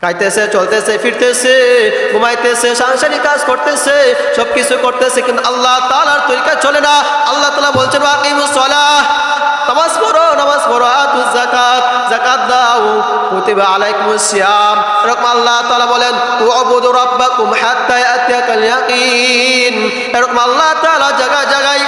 খাইতেছে, চলতেছে, ফিরতেছে, ঘুমাইতেছে, সাংসারিক কাজ করতেছে, সবকিছু করতেছে, কিন্তু আল্লাহ তাআলার তরিকা চলে না। আল্লাহ তাআলা বলছেন আকিমুস সালাহ, নামাজ পড়ো, নামাজ পড়ো, আতুজ যাকাত, যাকাত দাও, কুতিবা আলাইকুমুস সিয়াম। এরকম আল্লাহ তাআলা বলেন উবুদু রাব্বাকুম হাত্তা ইয়াতিয়াকাল ইয়াকিন। এরকম আল্লাহ তাআলা জায়গায় জায়গায়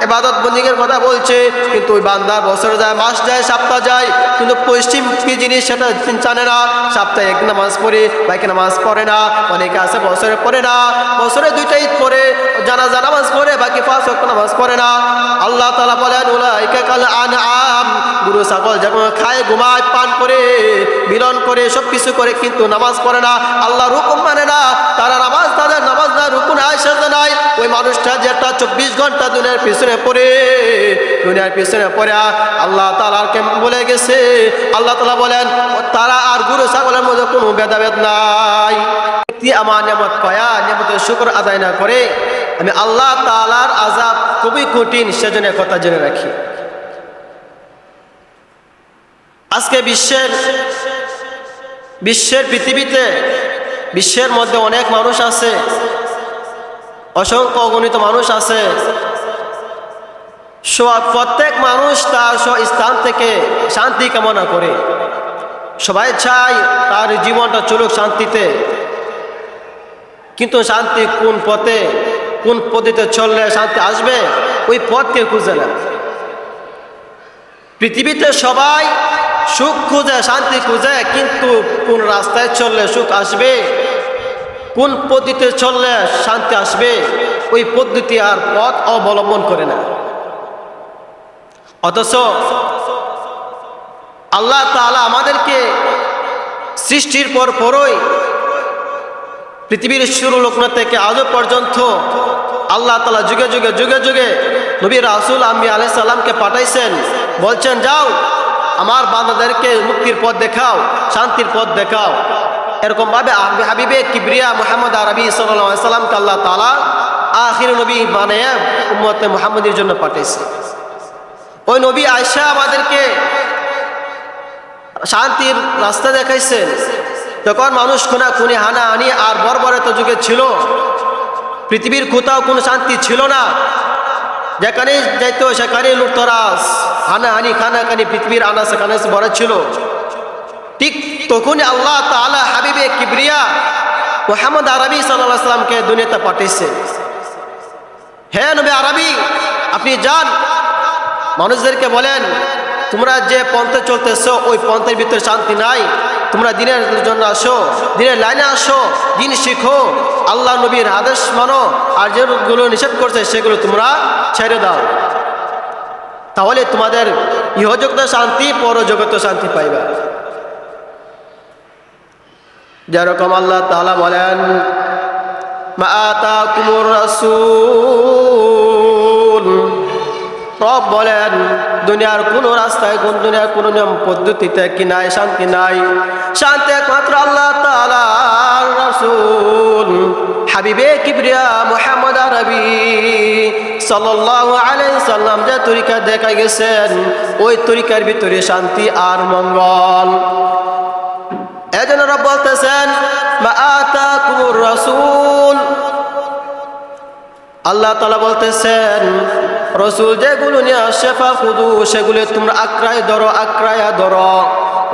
ইবাদত বন্দেগীর কথা বলছে, কিন্তু ওই বান্দার বছর যায়, মাস যায়, সপ্তাহ যায়, কিন্তু পশ্চিম কি জিনিস সেটা জানে না। সপ্তাহে এক নামাজ পড়ে, বাইকে নামাজ পড়ে না, অনেকে আছে বছরে পড়ে না, বছরে 2টা ঈদ পড়ে, জানাজা নামাজ পড়ে, বাকি 5 ওয়াক্ত নামাজ পড়ে না। আল্লাহ তাআলা বলেন উলাইকা কাল আনআম, গরু ছাগল যেমন খায়, ঘুমায়, পান করে, মিলন করে, সব কিছু করে, কিন্তু নামাজ পড়ে না, আল্লাহর হুকুম মানে না। তারা নামাজ, তাদের নামাজ না, রুকু নাই, সেজদা নাই। ওই মানুষটা যেটা 24 ঘন্টা দুনিয়ার পিছনে পড়ে, দুনিয়ার পিছনে পড়ে আল্লাহ তাআলাকে বলে গেছে, আল্লাহ তাআলা বলেন তারা আর গরু ছাগলের মধ্যে কোনো ভেদাভেদ নাই। আমার নিয়ামত পায়া নিয়ামতের শুকর আদায় না করে, আমি আল্লাহ তাআলার আযাব খুবই কঠিন, সেজন্য কথা জেনে রাখি। আজকে বিশ্বের পৃথিবীতে, বিশ্বের মধ্যে অনেক মানুষ আছে, অসংখ্য অগণিত মানুষ আছে। প্রত্যেক মানুষ তার স্থান থেকে শান্তি কামনা করে, সবাই চায় তার জীবনটা চলুক শান্তিতে, কিন্তু শান্তি কোন পথে, কোন পদ্ধতিতে চললে শান্তি আসবে, ওই পথকে খুঁজে না। পৃথিবীতে সবাই সুখ খুঁজে, শান্তি খুঁজে, কিন্তু কোন রাস্তায় চললে সুখ আসবে, কোন পদ্ধতিতে চললে শান্তি আসবে, ওই পদ্ধতি আর পথ অবলম্বন করে না। অথচ আল্লাহ তাআলা আমাদেরকে সৃষ্টির পরই, পৃথিবীর শুরু লগ্ন থেকে আজও পর্যন্ত আল্লাহ তাআলা যুগে যুগে যুগে যুগে নবী রাসূল আম্বিয়া আলাইহিস সালামকে পাঠাইছেন, বলছেন যাও আমার বান্দাদেরকে মুক্তির পথ দেখাও, শান্তির পথ দেখাও। এরকম ভাবে হাবিবে কিবরিয়া মুহাম্মদ আরবি সাল্লাল্লাহু আলাইহি সাল্লামকে আল্লাহ তাআলা আখির নবী বানায়া উম্মতে মুহাম্মাদের জন্য পাঠাইছে। ওই নবী আয়েশা আমাদেরকে শান্তির রাস্তা দেখাইছেন। তখন মানুষ খুনাখুনি, হানাহানি আর বর্বরতা যুগে ছিল, পৃথিবীর কোথাও কোনো শান্তি ছিল না। যেখানে যাইত সেখানে লুটতরাজ, হানাহানি, খানাখানি, পৃথিবীর আনাচে কানাচে ভরা ছিল। ঠিক তখনই আল্লাহ তাআলা হাবিবে কিবরিয়া মুহাম্মদ আরবি সাল্লাল্লাহু আলাইহি সাল্লামকে দুনিয়াতে পাঠিয়েছেন। হে নবী আরবি, আপনি যান, মানুষদেরকে বলেন তোমরা যে পন্থে চলতেছো ওই পন্থের ভিতরে শান্তি নাই, তোমরা দিনের জন্য আসো, দিনের লাইনে আসো, দিন শিখো, আল্লাহ নবীর আদেশ মানো, আর যেগুলো নিষেধ করছে সেগুলো তোমরা ছেড়ে দাও, তাহলে তোমাদের ইহজগত শান্তি, পরজগত শান্তি পাইবা। যেরকম আল্লাহ তাআলা বলেন মা আতাকুমুর রাসূল, রব বলেন দুনিয়ার কোনো রাস্তায়, কোন দুনিয়ার কোনো নিয়ম পদ্ধতিতে কি নাই, শান্তি নাই। শান্তি একমাত্র আল্লাহ তাআলার রাসূল হাবিবে কিবরিয়া মুহাম্মদ আরবি সাল্লাল্লাহু আলাইহি সাল্লাম যে তরিকা দেখা গেছেন, ওই তরিকার ভিতরে শান্তি আর মঙ্গল। এজন্য রব বলতেছেন মা আতাকুমুর রাসূল, আল্লাহ তাআলা বলতেছেন রসুল যেগুলো নিয়ে আসে ফাখুযু, সেগুলো তোমরা আঁকড়ায় ধরো, আঁকড়ায়া ধরো।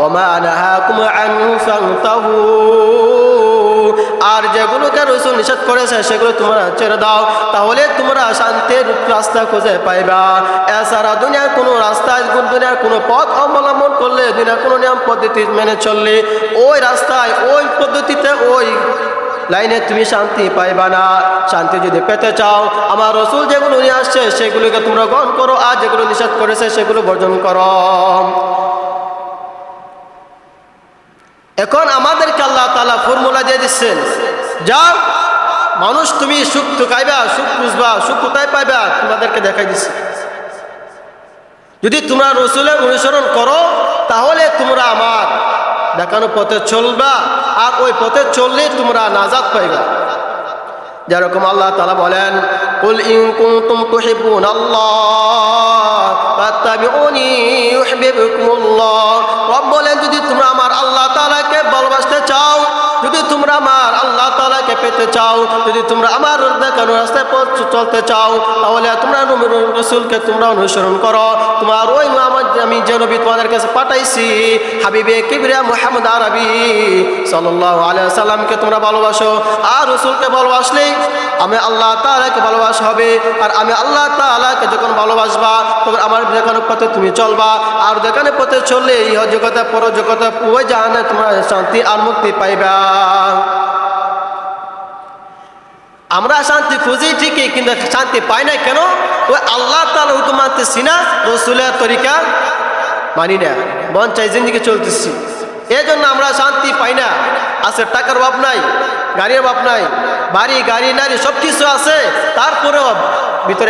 ওমা নাহাকুম আনহু ফান্তাহু, আর যেগুলোকে রসুল নিষেধ করেছে সেগুলো তোমরা ছেড়ে দাও, তাহলে তোমরা শান্তির রাস্তা খুঁজে পাইবা। এছাড়া দুনিয়ার কোনো রাস্তায়, দুনিয়ার কোনো পথ অবলম্বন করলে, দুনিয়ার কোনো নিয়ম পদ্ধতি মেনে চললে, ওই রাস্তায়, ওই পদ্ধতিতে, ওই লাইনে তুমি শান্তি পাইবা না। শান্তি যদি পেতে চাও, আমার রসুল যেগুলো নিয়ে আসছে সেগুলোকে তোমরা গ্রহণ করো, আর যেগুলো নিষেধ করেছে সেগুলো বর্জন করো। এখন আমাদেরকে আল্লাহ তাআলা ফর্মুলা দিয়ে দিচ্ছেন, যাও মানুষ তুমি সুখ ঠকাইবা, সুখ খুঁজবা, সুখ কোথায় পাইবা তোমাদেরকে দেখাই দিচ্ছে। যদি তোমরা রসুলের অনুসরণ করো তাহলে তোমরা আমার দেখানো পথে চলবা, আর ওই পথে চললে তোমরা নাজাত পাইবা। যেরকম আল্লাহ তাআলা বলেন কুল ইন কুনতুম তুহিব্বুনাল্লাহ ফাত্তাবিউনি ইউহিব্বুকুমুল্লাহ, রব বলেন যদি তোমরা আমার আল্লাহ তাআলাকে ভালোবাসতে চাও পেতে চাও, যদি তোমরা আমার দেখানো রাস্তায় চলতে চাও, তাহলে তোমরা রসুলকে তোমরা অনুসরণ করো। তোমার ওই আমি যে নবী তোমাদের কাছে পাঠাইছি, হাবিবে কিবরিয়া মুহাম্মদ আরবি সাল্লাল্লাহু আলাইহি সাল্লামকে তোমরা ভালোবাসো। আর রসুলকে ভালোবাসলেই আমি আল্লাহ তাআলাকে ভালোবাসা হবে। আর আমি আল্লাহ তাআলাকে যখন ভালোবাসবা, তখন আমার দেখানো পথে তুমি চলবা। আর দেখানো পথে চললে ইহ জগতে পর জগতে ওই জাহান্নামে তোমরা শান্তি আর মুক্তি পাইবা। আমরা শান্তি খুঁজি ঠিকই, কিন্তু শান্তি পাই না কেন? ওই আল্লাহ তাআলার হুকুম মানতেছি না, রসুলের তরিকা মানি না, মন চাই জিন্দিগি চলতেছি। এই জন্য আমরা শান্তি পাই না। আছে টাকার অভাব নাই, গাড়ির অভাব নাই, বাড়ি গাড়ি নারী সব কিছু আছে, তারপরেও ভিতরে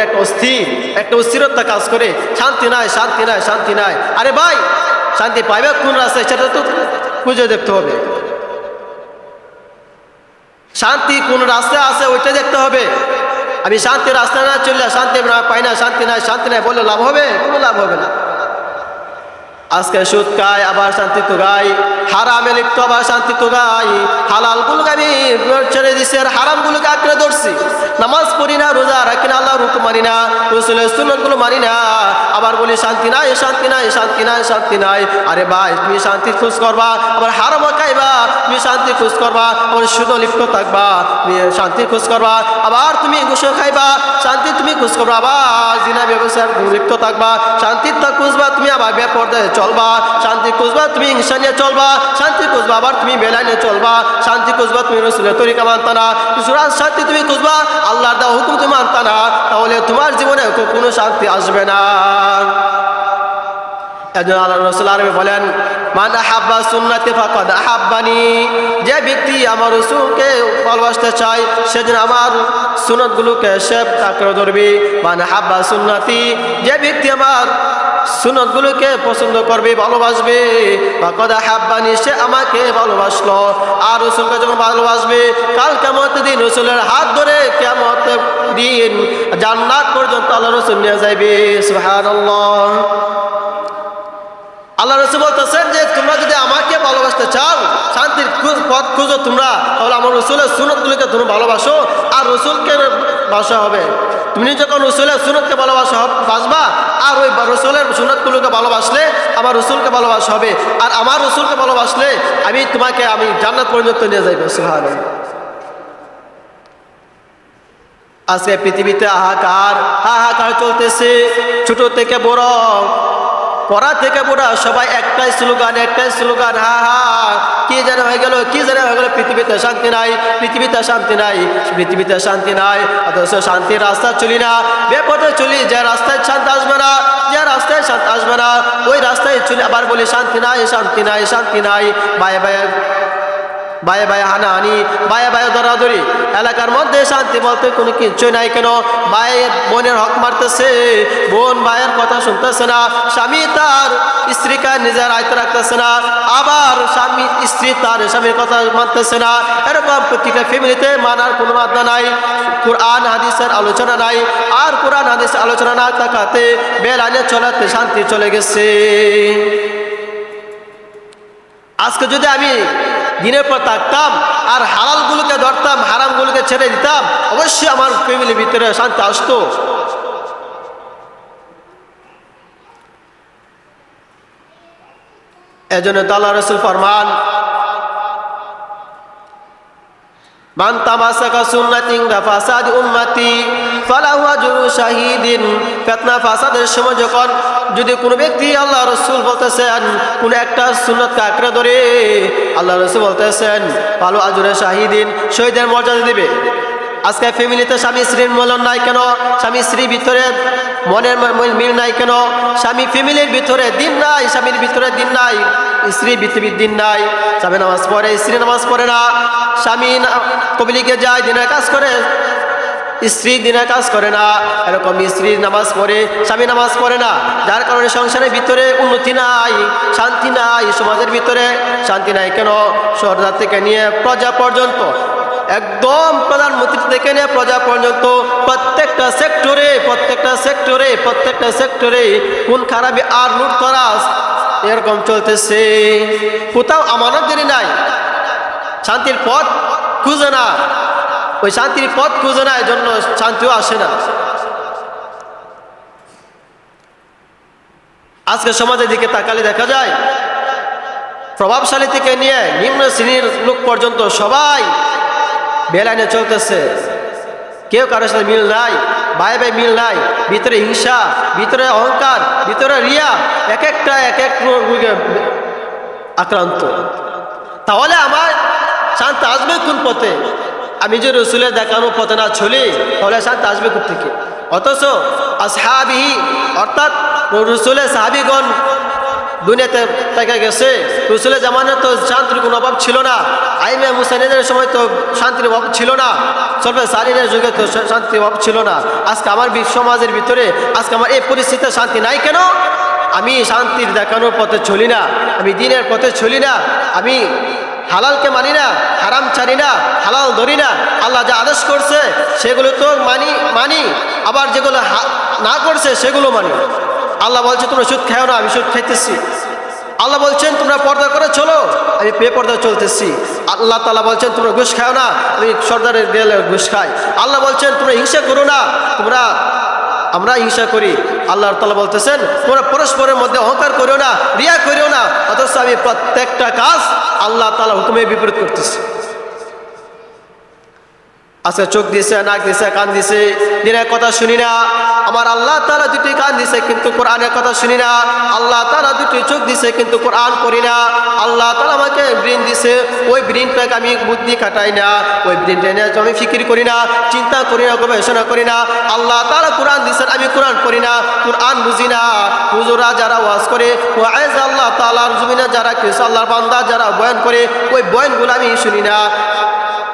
একটা অস্থিরতা কাজ করে। শান্তি নাই, শান্তি নাই, শান্তি নাই। আরে ভাই, শান্তি পাইবে কোন রাস্তায় সেটা তো খুঁজে দেখতে হবে। শান্তি কোন রাস্তায় আছে ওইটা দেখতে হবে। আমি শান্তির রাস্তায় না চললে শান্তি পাই না, শান্তি নাই, শান্তি নাই বললে লাভ হবে? কোনো লাভ হবে না। আজকে সুদ খাই আবার শান্তি তো গাই, হারামে লিপ্ত আবার শান্তি তো গাই। হালাল গুলোকে আমি ছেড়ে দিছি আর হারাম গুলোকে আঁকড়ে ধরছি। নামাজ পড়ি না, রোজা রাখি না, আল্লাহর হুকুম মানি না, রসুলের সুন্নাত গুলো মানি না, আবার বলি শান্তি নাই, শান্তি নাই, শান্তি নাই, শান্তি নাই। আরে ভাই, তুমি শান্তি খোঁজ করবা, আবার হারাম খাইবা, তুমি শান্তি খোঁজ করবা, আবার সুদ লিপ্ত থাকবা, তুমি শান্তি খোঁজ করবা, আবার তুমি ঘুষ খাইবা, শান্তি তুমি খোঁজ করবা, আবার জিনা ব্যবসায় লিপ্ত থাকবা, শান্তি খুঁজবা, তুমি আবার বেপরদায় চলবা, শান্তি খুঁজবা, তুমি হিংসা নিয়ে চলবা, শান্তি খুঁজবা, আবার তুমি বেলা নিয়ে চলবা, শান্তি খুঁজবা, তুমি রসুলের তরিকা মানতা না, শান্তি তুমি খুঁজবা, আল্লাহর দেওয়া হুকুম তুমি মানতা না, তাহলে তোমার জীবনে কোনো শান্তি আসবে না। একজন আল্লাহ রসুল আরবি বলেন, মান আহাব্বা সুন্নতি ফাকাদ আহাব্বানি, যে ব্যক্তি আমার রসুলকে ভালোবাসতে চায় সেজন্য আমার সুন্নতগুলোকে সে আঁকড়ে ধরবে। মান আহাব্বা সুন্নতি, যে ব্যক্তি আমার সুন্নতগুলোকে পছন্দ করবে, ভালোবাসবে, ফাকাদ আহাব্বানি, সে আমাকে ভালোবাসলো। আর রসুলকে যখন ভালোবাসবে, কাল কিয়ামতের দিন রসুলের হাত ধরে কিয়ামতের দিন জান্নাত পর্যন্ত আল্লাহ রসুল নিয়ে যাইবে। সুবহানাল্লাহ। আল্লাহ রসুল বলতেছেন যে তোমরা যদি আমাকে ভালোবাসতে চাও, শান্তির পথ খুঁজো তোমরা, তাহলে আমার রসুলের সুন্নতগুলোকে তুমি ভালোবাসো, আর রসুলকে বাসা হবে। তুমি যখন রসুলের সুন্নতকে বাসবা, আর ওই রসুলের সুন্নতগুলোকে ভালোবাসলে আমার রসুলকে ভালোবাসা হবে, আর আমার রসুলকে ভালোবাসলে আমি জান্নাত পর্যন্ত নিয়ে যাইব। সুবহানাল্লাহ। আজকে পৃথিবীতে হাহাকার চলতেছে, ছোট থেকে বড়, পড়া থেকে বুড়া সবাই একটাই স্লোগান, হা হা, কি জানা হয়ে গেল, পৃথিবীতে শান্তি নাই, পৃথিবীতে শান্তি নাই, পৃথিবীতে শান্তি নাই। অথচ শান্তির রাস্তা চলি না, বেপথে চলি, যে রাস্তায় শান্তি আসবে না, যে রাস্তায় শান্তি আসবে না, ওই রাস্তায় চলি, আবার বলি শান্তি নাই, শান্তি নাই, শান্তি নাই। বায়ে বায়ে হানাহানি, বায়ে বায়ে ধরাধরি, এলাকার মধ্যে শান্তি বলতে কোনো কিছু নাই। কেন? ভাই বোনের হক মারতেছে, বোন ভাইয়ের কথা শুনতেছে না, স্বামী তার স্ত্রীকে নিজের আয়ত্তে রাখতেছে না, আবার স্ত্রী তার স্বামীর কথা মানতেছে না। এরকম প্রত্যেকটা ফ্যামিলিতে মানার কোনো বাধা নাই, কোরআন হাদিসের আলোচনা নাই। আর কোরআন হাদিসের আলোচনা না থাকাতে বেলানে চলাতে শান্তি চলে গেছে। আজকে যদি আমি দিনের পর থাকতাম আর হালালগুলোকে ধরতাম, হারামগুলোকে ছেড়ে দিতাম, অবশ্যই আমার ফ্যামিলির ভিতরে শান্তি আসতো। এজন্য আল্লাহ রাসূল ফরমান, মান তামাসাকা সুন্নাতিন ফাসাদ উম্মতি ফালাহু আজরু শাহীদিন। ফিতনা ফাসাদের সময় যখন যদি কোনো ব্যক্তি, আল্লাহ রাসূল বলতেছেন, কোন একটা সুন্নাতকে আঁকড়ে ধরে, আল্লাহ রাসূল বলতেছেন ফালাহু আজরু শাহীদিন, শহীদের মর্যাদা দিবে। আজকে ফ্যামিলিতে স্বামী স্ত্রীর মিলন নাই কেন? স্বামী স্ত্রীর ভিতরে মনের মিল নাই কেন? স্বামী ফ্যামিলির ভিতরে দিন নাই, স্বামীর ভিতরে দিন নাই, স্ত্রী পৃথিবীর দিন নাই। স্বামী নামাজ পড়ে, স্ত্রী নামাজ পড়ে না, স্বামী তবলিগে যায়, দিনের কাজ করে, স্ত্রী দিনের কাজ করে না। এরকম স্ত্রী নামাজ পড়ে, স্বামী নামাজ পড়ে না, যার কারণে সংসারের ভিতরে উন্নতি নাই, শান্তি নাই, সমাজের ভিতরে শান্তি নাই। কেন? সরদার থেকে নিয়ে প্রজা পর্যন্ত, একদম প্রধানমন্ত্রী থেকে নিয়ে প্রজা পর্যন্ত প্রত্যেকটা সেক্টরে কোন খারাপি আর লুট করা এরকম চলতেছে। কোথাও আমানতদারি নাই, শান্তির পথ খুঁজে না, ওই শান্তির পথ খুঁজে না, এই জন্য শান্তিও আসে না। আজকে সমাজের দিকে তাকালে দেখা যায় প্রভাবশালী থেকে নিয়ে নিম্ন শ্রেণীর লোক পর্যন্ত সবাই বেলাইনে চলতেছে। কেউ কারোর সাথে মিল নাই, ভাই ভাই মিল নাই, ভিতরে হিংসা, ভিতরে অহংকার, ভিতরে রিয়া, এক একটা এক এক রোগে আক্রান্ত। তাহলে আমার শান্তি আসবে কোন পথে? আমি যে রসুলের দেখানো পথে না চলি, তাহলে শান্তি আসবে কোথা থেকে? অথচ আসহাবিহি অর্থাৎ রসুলের সাহাবিগণ দুনিয়াতে থেকে গেছে। রসুলের জামানায় তো শান্তির কোনো অভাব ছিল না, আইমে মুসাইনের সময় তো শান্তির অভাব ছিল না, সর্বে সারিনের যুগে তো শান্তির অভাব ছিল না। আজকে আমার সমাজের ভিতরে আজকে আমার এই পরিস্থিতিতে শান্তি নাই কেন? আমি শান্তির দেখানোর পথে চলি না, আমি দিনের পথে চলি না, আমি হালালকে মানি না, হারাম ছাড়ি না, হালাল ধরি না। আল্লাহ যা আদেশ করছে সেগুলো তো মানি, আবার যেগুলো না করছে সেগুলো মানি। আল্লাহ বলছে তোমরা সুদ খাও না, আমি সুদ খাইতেছি। আল্লাহ বলছেন তোমরা পর্দা করে চলো, আমি বেপর্দা চলতেছি। আল্লাহ তাআলা বলছেন তোমরা ঘুষ খাও না, আমি সর্দারের দেয়ালে ঘুষ খাই। আল্লাহ বলছেন তোমরা হিংসা করো না, আমরা হিংসা করি। আল্লাহ তাআলা বলতেছেন তোমরা পরস্পরের মধ্যে অহংকার করিও না, রিয়া করিও না। অথচ আমি প্রত্যেকটা কাজ আল্লাহ তাআলা হুকুমে বিপরীত করতেছি। আজকে চোখ দিছে, নাক দিছে, কান দিছে, দিনের কথা শুনি না। আমার আল্লাহ তাআলা দুটি কান দিছে কিন্তু কোরআনের কথা শুনি না। আল্লাহ তাআলা দুটি চোখ দিছে কিন্তু কোরআন পড়ি না। আল্লাহ তাআলা আমাকে ব্রেন দিছে, ওই ব্রেনটাকে আমি বুদ্ধি খাটাই না, ওই ব্রেনটা নিয়ে আমি ফিকির করি না, চিন্তা করি না, গবেষণা করি না। আল্লাহ তাআলা কোরআন দিছেন, আমি কোরআন পড়ি না, কোরআন বুঝি না। হুজুরা যারা ওয়াজ করে, ওয়াজ আল্লাহ তাআলার জমিনে যারা কিছু আল্লাহর বান্দা যারা বয়ান করে, ওই বয়ানগুলো আমি শুনি না।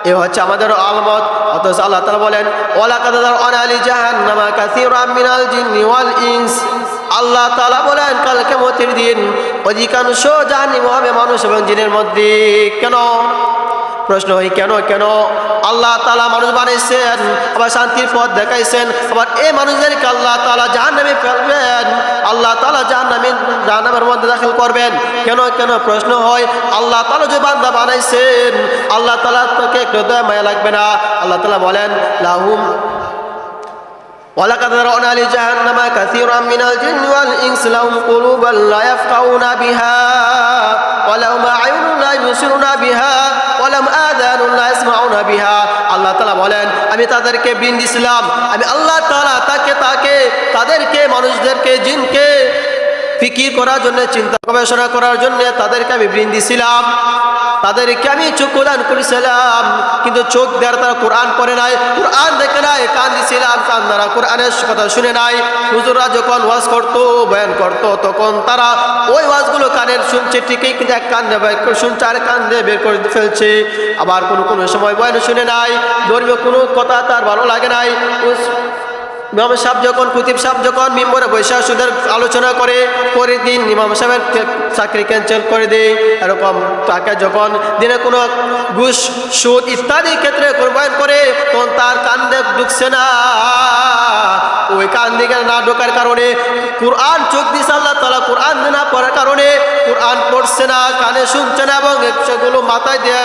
এ হচ্ছে আমাদের আলামত। অথচ আল্লাহ তাআলা বলেন ওয়ালাকাদ যারআনা লিজাহান্নামা কাসীরাম মিনাল জিন্নি ওয়াল ইনস। আল্লাহ তাআলা বলেন কাল কিয়ামতের দিন অধিকাংশ জাহান্নামী হবে মানুষ এবং জিনের মধ্যে। কেন? প্রশ্ন হয় কেন? আল্লাহ তাআলা মানুষ বানাইছেন, আবার শান্তির পথ দেখাইছেন, আবার এই মানুষদেরকে আল্লাহ তাআলা জাহান্নামে ফেলবেন, আল্লাহ তাআলা জাহান্নামের মধ্যে দাখিল করবেন। কেন? প্রশ্ন হয় আল্লাহ তাআলা যে বান্দা বানাইছেন, আল্লাহ তাআলা তাকে একটু দয়া মায়া লাগবে না? আল্লাহ তাআলা বলেন লাহুম ওয়ালাকাদ যারআনা লিজাহান্নামা কাসীরাম মিনাল জিন্নি ওয়াল ইনসি লাহুম কুলুবান লা ইয়াফকাহুনা বিহা ওয়া লাহুম আ'য়ুনুন লা ইবসিরুনা বিহা ওয়া লাহুম আযানুন লা ইয়াসমাউনা বিহা। আল্লাহ তাআলা বলেন আমি তাদেরকে ব্রেন দিয়েছিলাম, আমি আল্লাহ তাআলা তাদেরকে মানুষদেরকে জিনকে ফিকির করার জন্য, চিন্তা গবেষণা করার জন্য তাদেরকে আমি ব্রেন দিয়েছিলাম, তাদেরকে আমি চক্ষু দান করেছিলাম, কিন্তু চোখ দ্বারা তারা কোরআন পড়ে নাই, কোরআন দেখে নাই। কান দিয়েছিলাম, কান দ্বারা কোরআনের কথা শুনে নাই। হুজুররা যখন ওয়াজ করতো, বয়ান করতো, তখন তারা ওই ওয়াজগুলো কানের শুনছে ঠিকই, কিন্তু এক কান দিয়ে বের করে শুনছে, আর কান দিয়ে বের করে ফেলছে। আবার কোনো সময় বয়ান শুনে নাই, ধর্মীয় কোনো কথা তার ভালো লাগে নাই। ইমাম সাহেব যখন, খতিব সাহেব যখন মিম্বরে বৈশা সুদের আলোচনা করে, পরের দিন ইমাম সাহেবের চাকরি ক্যান্সেল করে দেয়। এরকম তাকে যখন দিনে কোনো ঘুষ, সুদ ইত্যাদি ক্ষেত্রে বয়ান করে, তখন তার কান দিয়ে ঢুকছে না। ওই কান দিকে না ঢোকার কারণে কোরআন চোখ দিছে আল্লাহ তাআলা, কোরআন না পড়ার কারণে কোরআন পড়ছে না, কানে শুনছে না, এবং সেগুলো মাথায় দিয়ে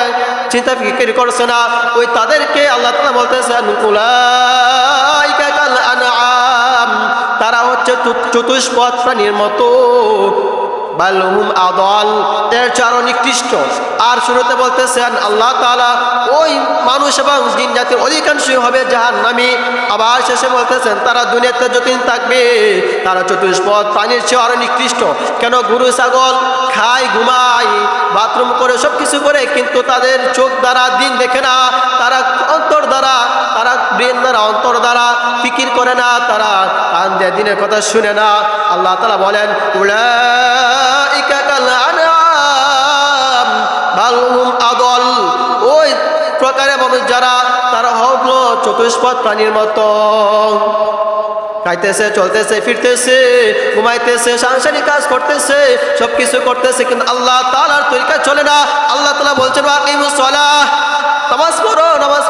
চিন্তা ফিকির করছে না। ওই তাদেরকে আল্লাহ তাআলা বলতেছেন উলাইকা কাল আনআম, তারা হচ্ছে চতুষ্পদ প্রাণীর মতো, বালহুম আদাল, এর চারও নিকৃষ্ট। আর শুরুতে বলতেছেন আল্লাহ তাআলা ওই মানুষ এবং জিন জাতির অধিকাংশই হবে জাহান্নামী। আবার শেষে বলতেছেন তারা দুনিয়াতে যতদিন থাকবে তারা চতুষ্পদ প্রাণীর চেয়ে আরো নিকৃষ্ট। কেন? গরু ছাগল খায়, ঘুমায়, বাথরুম করে, সব কিছু করে, কিন্তু তাদের চোখ দ্বারা দিন দেখে না, তারা অন্তর দ্বারা, তারা ব্রেন দ্বারা, অন্তর দ্বারা ফিকির করে না, তারা কান দিয়ে দিনের কথা শুনে না। আল্লাহ তাআলা বলেন উলাইকা কাল আনআম বাল হুম আদাল, ওই প্রকারের মানুষ যারা, তারা হলো চতুষ্পদ প্রাণীর মতো। খাইতেছে, চলতেছে, ফিরতেছে, ঘুমাইতেছে, সাংসারিক কাজ করতেছে, সবকিছু করতেছে, কিন্তু আল্লাহ তাআলার তরিকা চলে না। আল্লাহ তাআলা বলছেন আকিমুস সালাহ, নামাজ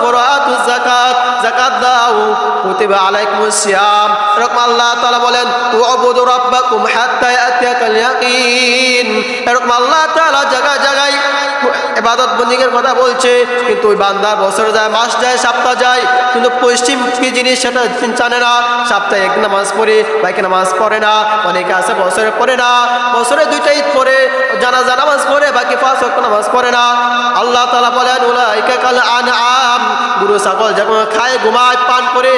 পড়ো, আতুজ যাকাত, যাকাত দাও, কুতিবা আলাইকুমুস সিয়াম। এরকম আল্লাহ তাআলা বলেন উবুদু রাব্বাকুম হাত্তা ইয়াতিয়াকাল ইয়াকিন। এরকম আল্লাহ তাআলা জায়গায় ইবাদত বন্দিগের কথা বলছে, কিন্তু ওই বান্দার বছর যায়, মাস যায়, সপ্তাহ যায়, কিন্তু পশ্চিম কি জিনিস সেটা জানে না। সপ্তাহে এক নামাজ পড়ে, বাইকে নামাজ পড়ে না, অনেকে আছে বছরে পড়ে না, বছরে 2টা ঈদ পড়ে, জানাজা নামাজ পড়ে, বাকি 5 ওয়াক্ত নামাজ পড়ে না। আল্লাহ তাআলা বলেন উলাইকা কাল আনআম, গরু ছাগল যেমন খায়, ঘুমায়, পান করে,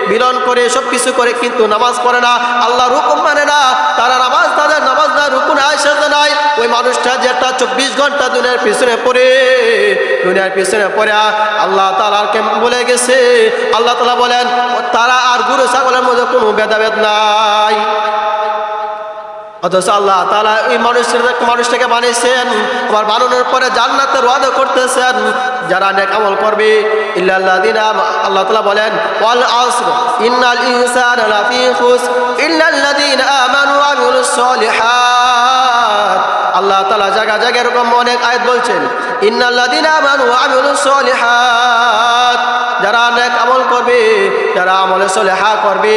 মিলন করে, সব কিছু করে, কিন্তু নামাজ পড়ে না, আল্লাহর হুকুম মানে না। তারা নামাজ, তাদের নামাজ না, রুকু নাই, সেজদা নাই। ওই মানুষটা যেটা 24 ঘন্টা দুনিয়ার পিছনে পড়ে, দুনিয়ার পিছনে পড়ে আল্লাহ তাআলাকে বলে গেছে, আল্লাহ তাআলা বলেন তারা আর গরু ছাগলের মধ্যে কোনো ভেদাভেদ নাই। অথচ আল্লাহ তাআলা এই মানুষটাকে বানিয়েছেন, আবার বানানোর পরে জান্নাতের ওয়াদা করতেছেন যারা নেক আমল করবে। ইল্লাল্লাযিনা, আল্লাহ তাআলা বলেন ওয়াল আসর ইন্নাল ইনসানা লাফি খুসর ইল্লাল্লাযিনা আমানু ওয়া আমিলুস সলিহাত। আল্লাহ তাআলা জায়গা জায়গা এরকম অনেক আয়াত বলছেন, ইন্নাল্লাযিনা আমানু ওয়া আমিলুস সলিহাত, যারা নেক আমল করবে, যারা আমলে সলেহা করবে,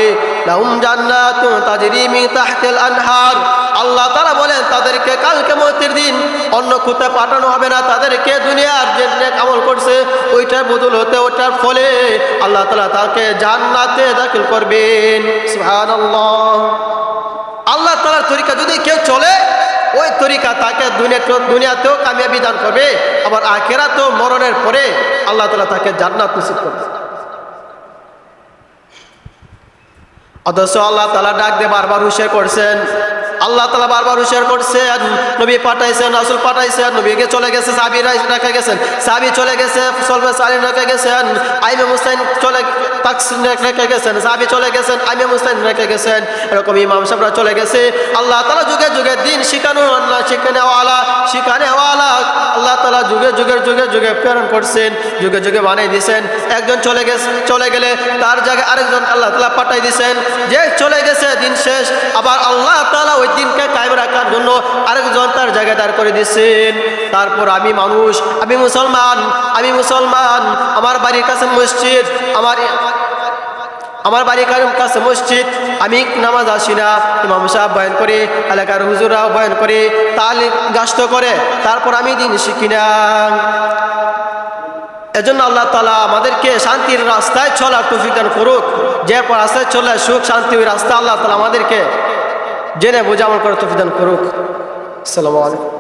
লাহুম জান্নাতুন তাজরি মিন তাহতিল আনহার। আল্লাহ তাআলা বলেন তাদেরকে কাল কিয়ামতের দিন অন্য কোথাও পাঠানো হবে না, তাদেরকে দুনিয়ার যে নেক আমল করছে ওইটার বদৌলতে, ওইটার ফলে আল্লাহ তাআলা তাকে জান্নাতে দাখিল করবেন। সুবহানাল্লাহ। আল্লাহ তাআলার তরিকা যদি কেউ চলে, ওই তরিকা তাকে দুনিয়াতেও কামিয়াবি দান করবে, আবার আখিরাতেও মরণের পরে আল্লাহ তাআলা তাকে জান্নাত নসিব করবে। অথচ আল্লাহ তাআলা ডাক দিয়ে বারবার হুঁশিয়ার করছেন, আল্লাহ তাআলা বারবার হুঁশিয়ার করছেন, নবী পাঠাইছেন, রাসূল পাঠাইছেন, নবীকে চলে গেছে, সাহাবী রেখে গেছেন, সাহাবী চলে গেছে, সলবে সালিন রেখে গেছেন, আইমে মুস্তাইন চলে তাকসিন রেখে গেছেন, সাহাবী চলে গেছেন, আইমে মুস্তাইন রেখে গেছেন, এরকম ইমাম সাহেবরা চলে গেছে। আল্লাহ তাআলা যুগে যুগে দিন শিখানেওয়ালা আল্লাহ তাআলা যুগে প্রেরণ করছেন, যুগে বানিয়ে দিয়েছেন। একজন চলে গেলে তার জায়গায় আরেকজন আল্লাহ তাআলা পাঠাই দিয়েছেন, যে চলে গেছে দিন শেষ, আবার আল্লাহ তাআলা ওই দিনকে কায়েম রাখার জন্য আরেকজন তার জায়গায় দাঁড় করে দিয়েছেন। তারপর আমি মানুষ, আমি মুসলমান, আমার বাড়ির কাছে মসজিদ, আমার বাড়ির কাছে মসজিদ, আমি নামাজ আসি না, ইমাম সাহেব বয়ান করে, এলাকার হুজুরাও বয়ান করে, তালিম গাস্ত করে, তারপর আমি দিন শিখি না। এজন্য আল্লাহ তাআলা আমাদেরকে শান্তির রাস্তায় চলার তৌফিক দান করুক। যে রাস্তায় চলে সুখ শান্তি, ওই রাস্তা আল্লাহ তাআলা আমাদেরকে জেনে বুঝে আমল করার তৌফিক দান করুক। আসসালামু আলাইকুম।